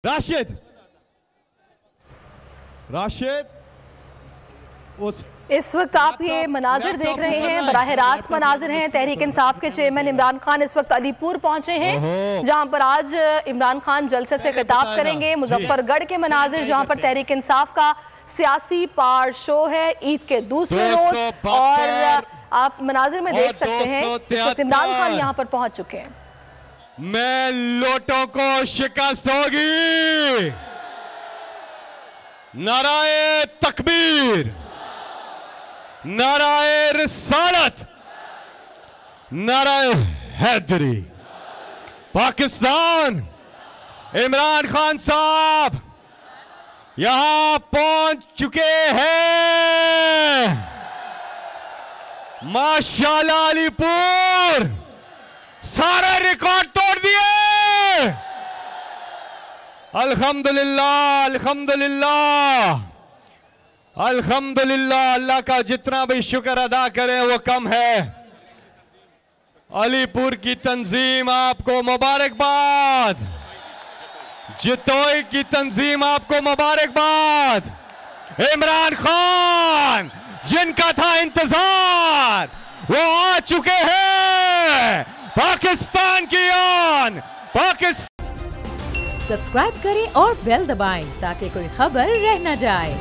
राशिद इस वक्त आप ये मनाजिर देख रहे हैं, बराह रास्त मनाजिर हैं। तहरीक इंसाफ के चेयरमैन इमरान खान इस वक्त अलीपुर पहुंचे हैं, जहां पर आज इमरान खान जलसे से खिताब करेंगे। मुजफ्फरगढ़ के मनाजिर जहां पर तहरीक इंसाफ का सियासी पार शो है ईद के दूसरे रोज, और आप मनाजिर में देख सकते हैं इस वक्त इमरान खान यहां पर पहुंच चुके हैं। मैं लोटों को शिकस्त होगी, नाराए तकबीर, नाराए रिसालत, नाराए हैदरी। पाकिस्तान, इमरान खान साहब यहां पहुंच चुके हैं। माशाल्लाह, अलीपुर सारे रिकॉर्ड तोड़ दिए। अल्हम्दुलिल्लाह, अल्हम्दुलिल्लाह, अल्हम्दुलिल्लाह। अल्लाह का जितना भी शुक्र अदा करें वो कम है। अलीपुर की तंजीम आपको मुबारकबाद, जितोई की तंजीम आपको मुबारकबाद। इमरान खान जिनका था इंतजार वो आ चुके हैं। पाकिस्तान की आन, पाकिस्तान। सब्सक्राइब करें और बेल दबाएं ताकि कोई खबर रह न जाए।